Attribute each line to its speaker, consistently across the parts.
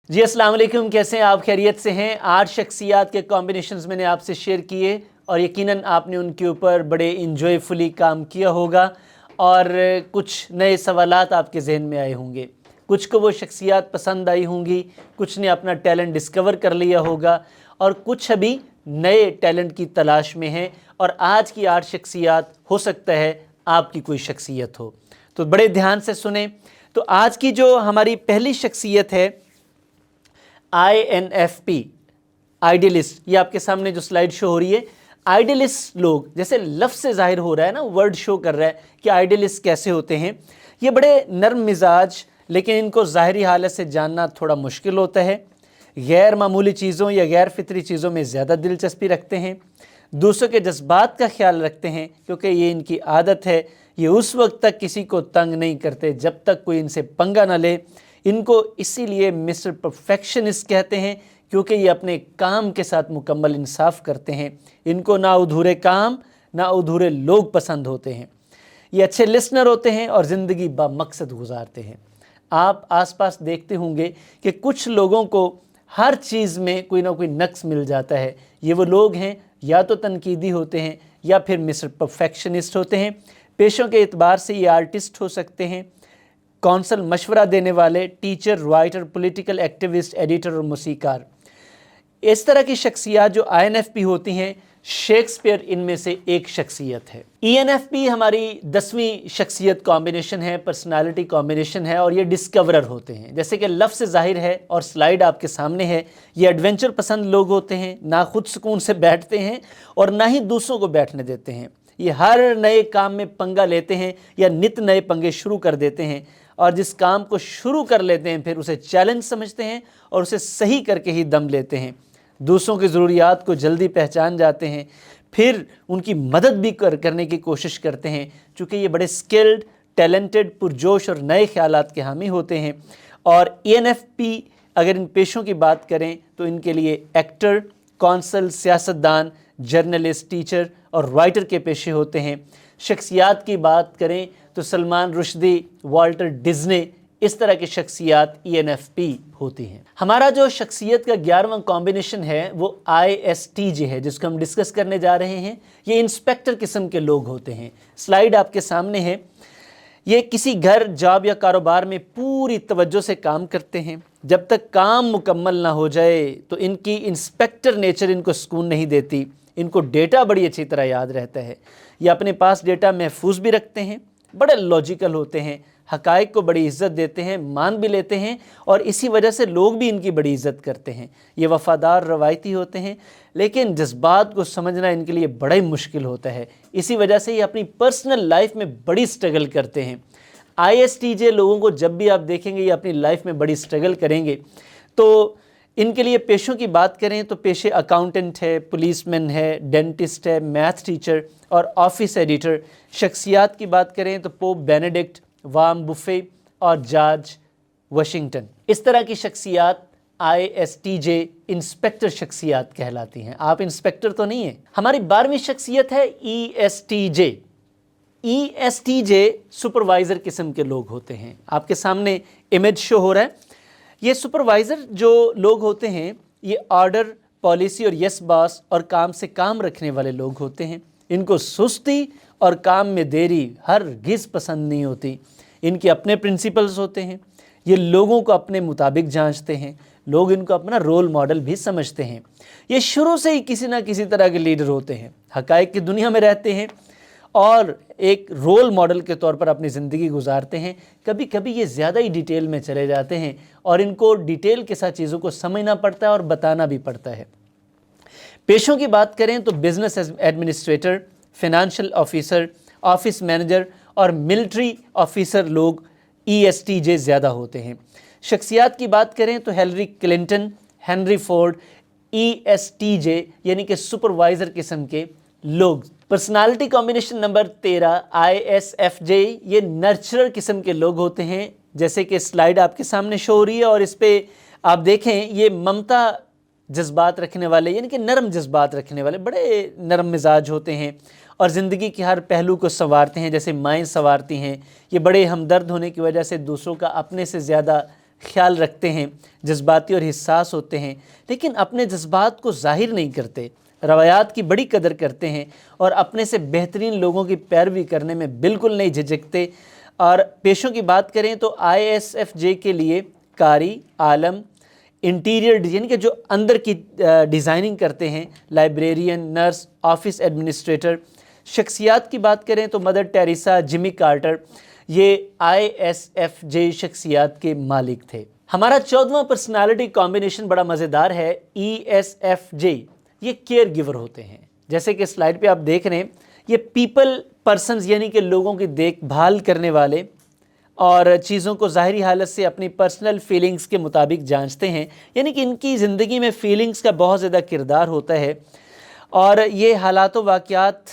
Speaker 1: जी अस्सलाम वालेकुम, कैसे हैं आप? खैरियत से हैं? 8 शख्सियात के कॉम्बिनेशंस मैंने आपसे शेयर किए और यकीनन आपने उनके ऊपर बड़े इंजॉयफुली काम किया होगा और कुछ नए सवालात आपके जहन में आए होंगे। कुछ को वो शख्सियात पसंद आई होंगी, कुछ ने अपना टैलेंट डिस्कवर कर लिया होगा और कुछ अभी नए टैलेंट की तलाश में हैं। और आज की 8 शख्सियात हो सकता है आपकी कोई शख्सियत हो, तो बड़े ध्यान से सुने। तो आज की जो हमारी पहली शख्सियत है INFP, आइडियलिस्ट। ये आपके सामने जो स्लाइड शो हो रही है, आइडियलिस्ट लोग, जैसे लफ्ज़ से जाहिर हो रहा है ना, वर्ड शो कर रहा है कि आइडियलिस्ट कैसे होते हैं। ये बड़े नरम मिजाज, लेकिन इनको ज़ाहरी हालत से जानना थोड़ा मुश्किल होता है। गैर मामूली चीज़ों या गैर फितरी चीज़ों में ज़्यादा दिलचस्पी रखते हैं। दूसरों के जज्बात का ख्याल रखते हैं क्योंकि ये इनकी आदत है। ये उस वक्त तक किसी को तंग नहीं करते जब तक कोई इनसे पंगा ना ले। इनको इसीलिए मिस्टर परफेक्शनिस्ट कहते हैं क्योंकि ये अपने काम के साथ मुकम्मल इंसाफ करते हैं। इनको ना अधूरे काम ना अधूरे लोग पसंद होते हैं। ये अच्छे लिसनर होते हैं और ज़िंदगी बामकसद गुजारते हैं। आप आसपास देखते होंगे कि कुछ लोगों को हर चीज़ में कोई ना कोई नक्स मिल जाता है। ये वो लोग हैं, या तो तनकीदी होते हैं या फिर मिस्टर परफेक्शनिस्ट होते हैं। पेशों के एतबार से ये आर्टिस्ट हो सकते हैं, कौंसल, मशवरा देने वाले, teacher, writer, political activist, editor और मूसीकार। इस तरह की शख्सियत जो INFP होती हैं, शेक्सपियर इनमें से एक शख्सियत है। ENFP हमारी 10वीं शख्सियत कॉम्बिनेशन है, पर्सनालिटी कॉम्बिनेशन है और ये डिस्कवरर होते हैं। जैसे कि लफ्ज़ से ज़ाहिर है और स्लाइड आपके सामने है, ये एडवेंचर पसंद लोग होते हैं, ना खुद सुकून से बैठते हैं और ना ही दूसरों को बैठने देते हैं। ये हर नए काम में पंगा लेते हैं या नित नए पंगे शुरू कर देते हैं और जिस काम को शुरू कर लेते हैं फिर उसे चैलेंज समझते हैं और उसे सही करके ही दम लेते हैं। दूसरों की ज़रूरियात को जल्दी पहचान जाते हैं, फिर उनकी मदद भी करने की कोशिश करते हैं। चूँकि ये बड़े स्किल्ड, टैलेंटेड, पुरजोश और नए ख्यालात के हामी होते हैं। और ENFP अगर इन पेशों की बात करें तो इनके लिए एक्टर, कौंसल, सियासतदान, जर्नलिस्ट, टीचर और राइटर के पेशे होते हैं। शख्सियात की बात करें तो सलमान रुश्दी, वाल्टर डिज्नी, इस तरह की शख्सियत ENFP होती हैं। हमारा जो शख्सियत का 11वां कॉम्बिनेशन है वो ISTJ है, जिसको हम डिस्कस करने जा रहे हैं। ये इंस्पेक्टर किस्म के लोग होते हैं। स्लाइड आपके सामने है। ये किसी घर, जॉब या कारोबार में पूरी तवज्जो से काम करते हैं। जब तक काम मुकम्मल ना हो जाए तो इनकी इंस्पेक्टर नेचर इनको सुकून नहीं देती। इनको डेटा बड़ी अच्छी तरह याद रहता है। ये अपने पास डेटा महफूज भी रखते हैं, बड़े लॉजिकल होते हैं, हकायक को बड़ी इज़्ज़त देते हैं, मान भी लेते हैं और इसी वजह से लोग भी इनकी बड़ी इज़्ज़त करते हैं। ये वफ़ादार, रवायती होते हैं, लेकिन जज्बात को समझना इनके लिए बड़ा ही मुश्किल होता है। इसी वजह से ये अपनी पर्सनल लाइफ में बड़ी स्ट्रगल करते हैं। ISTJ लोगों को जब भी आप देखेंगे ये अपनी लाइफ में बड़ी स्ट्रगल करेंगे। तो इनके लिए पेशों की बात करें तो पेशे अकाउंटेंट है, पुलिसमैन है, डेंटिस्ट है, मैथ टीचर और ऑफिस एडिटर। शख्सियात की बात करें तो पोप बेनेडिक्ट, वार्न बुफे और जॉर्ज वाशिंगटन। इस तरह की शख्सियत ISTJ इंस्पेक्टर शख्सियत कहलाती हैं। आप इंस्पेक्टर तो नहीं हैं। हमारी 12वीं शख्सियत है ESTJ। ESTJ सुपरवाइज़र किस्म के लोग होते हैं। आपके सामने इमेज शो हो रहा है। ये सुपरवाइज़र जो लोग होते हैं ये ऑर्डर, पॉलिसी और यस बॉस और काम से काम रखने वाले लोग होते हैं। इनको सुस्ती और काम में देरी हरगिज़ पसंद नहीं होती। इनके अपने प्रिंसिपल्स होते हैं। ये लोगों को अपने मुताबिक जांचते हैं। लोग इनको अपना रोल मॉडल भी समझते हैं। ये शुरू से ही किसी ना किसी तरह के लीडर होते हैं। हकायक की दुनिया में रहते हैं और एक रोल मॉडल के तौर पर अपनी ज़िंदगी गुजारते हैं। कभी कभी ये ज़्यादा ही डिटेल में चले जाते हैं और इनको डिटेल के साथ चीज़ों को समझना पड़ता है और बताना भी पड़ता है। पेशों की बात करें तो business administrator, financial officer, office manager और मिलिट्री ऑफिसर लोग ESTJ ज़्यादा होते हैं। शख्सियात की बात करें तो Hillary Clinton, Henry Ford, ESTJ यानी कि सुपरवाइज़र किस्म के लोग। पर्सनालिटी कॉम्बिनेशन नंबर 13 ISFJ, ये नर्चरर किस्म के लोग होते हैं। जैसे कि स्लाइड आपके सामने शो हो रही है और इस पर आप देखें, ये ममता जज्बात रखने वाले यानी कि नरम जज्बात रखने वाले बड़े नरम मिजाज होते हैं और ज़िंदगी के हर पहलू को संवारते हैं, जैसे माएँ संवारती हैं। ये बड़े हमदर्द होने की वजह से दूसरों का अपने से ज़्यादा ख़्याल रखते हैं, जज्बाती और हिस्सास होते हैं, लेकिन अपने जज्बात को ज़ाहिर नहीं करते, रवायात की बड़ी कदर करते हैं और अपने से बेहतरीन लोगों की पैरवी करने में बिल्कुल नहीं झिझकते। और पेशों की बात करें तो ISFJ के लिए कारी, आलम, इंटीरियर यानी कि जो अंदर की डिज़ाइनिंग करते हैं, लाइब्रेरियन, नर्स, ऑफिस एडमिनिस्ट्रेटर। शख्सियात की बात करें तो मदर टेरेसा, जिमी कार्टर, ये ISFJ शख्सियात के मालिक थे। हमारा 14वां पर्सनालिटी कॉम्बिनेशन बड़ा मज़ेदार है, ESFJ। ये केयर गिवर होते हैं, जैसे कि स्लाइड पे आप देख रहे हैं, ये पीपल पर्सन्स यानी कि लोगों की देखभाल करने वाले और चीज़ों को ज़ाहरी हालत से अपनी पर्सनल फीलिंग्स के मुताबिक जांचते हैं, यानी कि इनकी ज़िंदगी में फीलिंग्स का बहुत ज़्यादा किरदार होता है और ये हालात व वाक़यात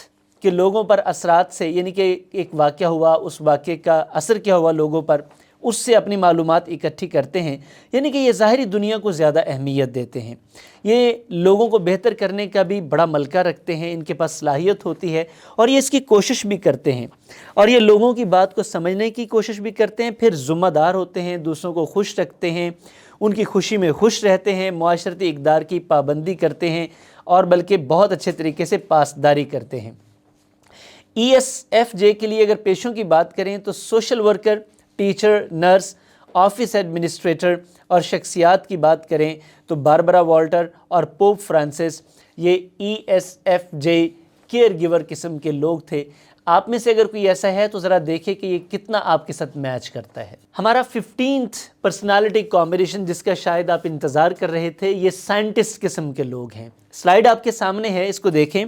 Speaker 1: के लोगों पर असरात से, यानी कि एक वाक़या हुआ, उस वाक़े का असर क्या हुआ लोगों पर, उससे अपनी मालूमात इकट्ठी करते हैं, यानी कि ये ज़ाहरी दुनिया को ज़्यादा अहमियत देते हैं। ये लोगों को बेहतर करने का भी बड़ा मलका रखते हैं, इनके पास सलाहियत होती है और ये इसकी कोशिश भी करते हैं और ये लोगों की बात को समझने की कोशिश भी करते हैं। फिर ज़िम्मेदार होते हैं, दूसरों को खुश रखते हैं, उनकी खुशी में खुश रहते हैं, मुआशरती इक़दार की पाबंदी करते हैं और बल्कि बहुत अच्छे तरीके से पासदारी करते हैं। ESFJ के लिए अगर पेशों की बात करें तो social worker, teacher, nurse, office administrator और शख्सियात की बात करें तो बारबरा वॉल्टर और पोप फ्रांसिस, ये ESFJ केयर गिवर किस्म के लोग थे। आप में से अगर कोई ऐसा है तो ज़रा देखें कि ये कितना आपके साथ मैच करता है। हमारा 15th पर्सनालिटी कॉम्बिनेशन जिसका शायद आप इंतज़ार कर रहे थे, ये साइंटिस्ट किस्म के लोग हैं। स्लाइड आपके सामने है, इसको देखें।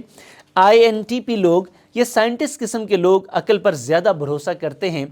Speaker 1: INTP लोग, ये साइंटिस्ट किस्म के लोग अक्ल पर ज़्यादा भरोसा करते हैं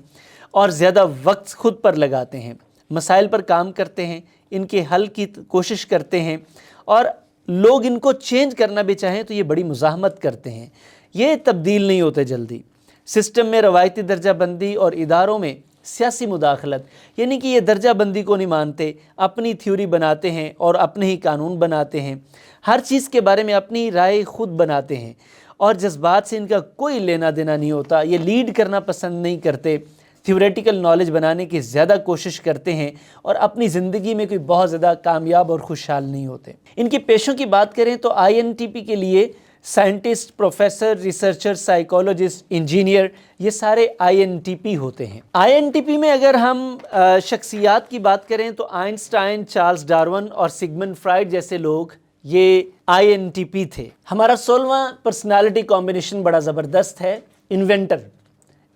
Speaker 1: और ज़्यादा वक्त खुद पर लगाते हैं, मसाइल पर काम करते हैं, इनके हल की कोशिश करते हैं और लोग इनको चेंज करना भी चाहें तो ये बड़ी मुज़ाहमत करते हैं, ये तब्दील नहीं होते जल्दी। सिस्टम में रवायती दर्जा बंदी और इदारों में सियासी मुदाखलत, यानी कि ये दर्जा बंदी को नहीं मानते, अपनी थ्योरी बनाते हैं और अपने ही कानून बनाते हैं, हर चीज़ के बारे में अपनी राय खुद बनाते हैं और जज्बात से इनका कोई लेना देना नहीं होता। ये लीड करना पसंद नहीं करते, थ्योरेटिकल नॉलेज बनाने की ज़्यादा कोशिश करते हैं और अपनी ज़िंदगी में कोई बहुत ज़्यादा कामयाब और खुशहाल नहीं होते। इनके पेशों की बात करें तो INTP के लिए scientist, professor, researcher, psychologist, engineer, ये सारे INTP होते हैं। INTP में अगर हम शख्सियात की बात करें तो आइंस्टाइन, चार्ल्स डार्विन और सिगमंड फ्राइड जैसे लोग ये INTP थे। हमारा 16वां पर्सनालिटी कॉम्बिनेशन बड़ा ज़बरदस्त है, इन्वेंटर।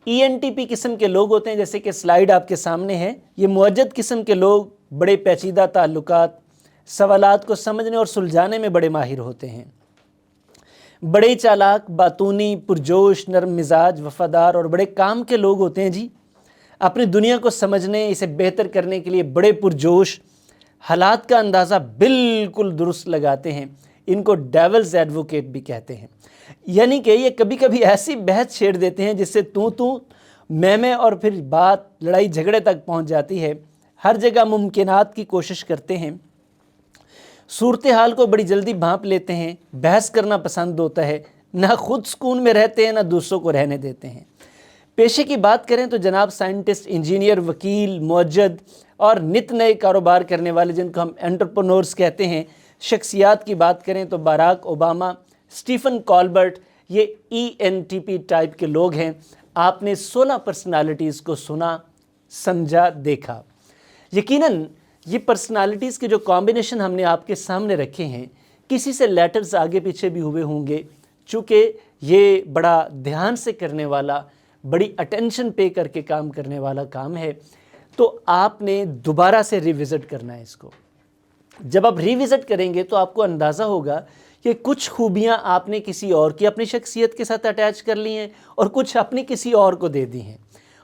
Speaker 1: ENTP किस्म के लोग होते हैं, जैसे कि स्लाइड आपके सामने है। ये मुअज्जद किस्म के लोग बड़े पेचीदा ताल्लुकात, सवालात को समझने और सुलझाने में बड़े माहिर होते हैं, बड़े चालाक, बातूनी, पुरजोश, नरम मिजाज, वफादार और बड़े काम के लोग होते हैं जी। अपनी दुनिया को समझने, इसे बेहतर करने के लिए बड़े पुरजोश, हालात का अंदाज़ा बिल्कुल दुरुस्त लगाते हैं। इनको डेविल्स एडवोकेट भी कहते हैं, यानी कि ये कभी कभी ऐसी बहस छेड़ देते हैं जिससे तू मैं और फिर बात लड़ाई झगड़े तक पहुंच जाती है। हर जगह मुमकिनात की कोशिश करते हैं, सूरत हाल को बड़ी जल्दी भांप लेते हैं, बहस करना पसंद होता है, ना खुद सुकून में रहते हैं ना दूसरों को रहने देते हैं। पेशे की बात करें तो जनाब साइंटिस्ट, इंजीनियर, वकील, मुअज्जद और नित नए कारोबार करने वाले जिनको हम एंटरप्रेन्योर्स कहते हैं। शख्सियात की बात करें तो बाराक ओबामा, स्टीफन कॉलबर्ट, ये ENTP टाइप के लोग हैं। आपने 16 पर्सनालिटीज़ को सुना, समझा, देखा। यकीनन ये पर्सनालिटीज़ के जो कॉम्बिनेशन हमने आपके सामने रखे हैं, किसी से लेटर्स आगे पीछे भी हुए होंगे, चूँकि ये बड़ा ध्यान से करने वाला, बड़ी अटेंशन पे करके काम करने वाला काम है, तो आपने दोबारा से रिविज़िट करना है इसको। जब आप रिविज़िट करेंगे तो आपको अंदाज़ा होगा कि कुछ खूबियाँ आपने किसी और की अपनी शख्सियत के साथ अटैच कर ली हैं और कुछ अपनी किसी और को दे दी हैं,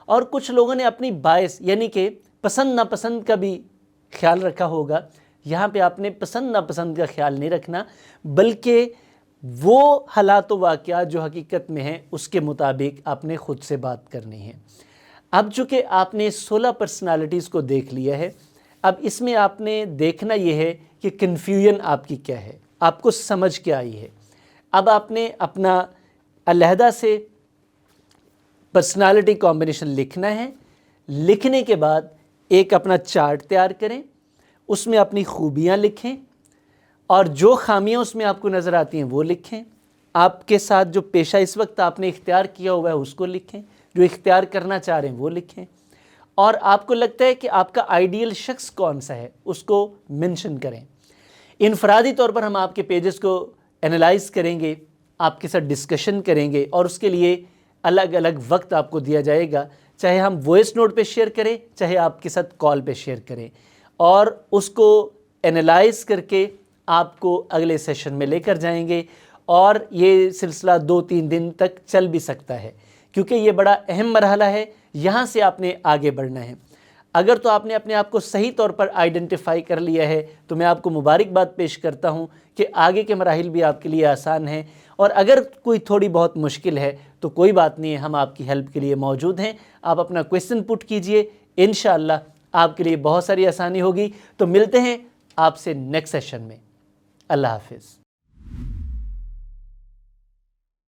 Speaker 1: और कुछ लोगों ने अपनी बायस यानी कि पसंद नापसंद का भी ख्याल रखा होगा। यहाँ पे आपने पसंद नापसंद का ख्याल नहीं रखना, बल्कि वो हालात व वाक़यात जो हकीकत में हैं उसके मुताबिक आपने ख़ुद से बात करनी है। अब चूँकि आपने 16 पर्सनालिटीज़ को देख लिया है, अब इसमें आपने देखना ये है कि कन्फ्यूजन आपकी क्या है, आपको समझ क्या आई है। अब आपने अपना अलहदा से पर्सनालिटी कॉम्बिनेशन लिखना है। लिखने के बाद ایک اپنا چارٹ تیار کریں، اس میں اپنی خوبیاں لکھیں اور جو خامیاں اس میں آپ کو نظر آتی ہیں وہ لکھیں۔ آپ کے ساتھ جو پیشہ اس وقت آپ نے اختیار کیا ہوا ہے اس کو لکھیں، جو اختیار کرنا چاہ رہے ہیں وہ لکھیں، اور آپ کو لگتا ہے کہ آپ کا آئیڈیل شخص کون سا ہے اس کو منشن کریں۔ انفرادی طور پر ہم آپ کے پیجز کو انالائز کریں گے، آپ کے ساتھ ڈسکشن کریں گے، اور اس کے لیے الگ الگ وقت آپ کو دیا جائے گا، چاہے ہم وائس نوٹ پہ شیئر کریں، چاہے آپ کے ساتھ کال پہ شیئر کریں، اور اس کو انالائز کر کے آپ کو اگلے سیشن میں لے کر جائیں گے۔ اور یہ سلسلہ 2-3 دن تک چل بھی سکتا ہے، کیونکہ یہ بڑا اہم مرحلہ ہے، یہاں سے آپ نے آگے بڑھنا ہے۔ اگر تو آپ نے اپنے آپ کو صحیح طور پر آئیڈینٹیفائی کر لیا ہے تو میں آپ کو مبارکباد پیش کرتا ہوں کہ آگے کے مراحل بھی آپ کے لیے آسان ہیں، اور اگر کوئی تھوڑی بہت مشکل ہے تو کوئی بات نہیں ہے، ہم آپ کی ہیلپ کے لیے موجود ہیں۔ آپ اپنا کویسچن پٹ کیجئے، انشاءاللہ آپ کے لیے بہت ساری آسانی ہوگی۔ تو ملتے ہیں آپ سے نیکسٹ سیشن میں۔ اللہ حافظ۔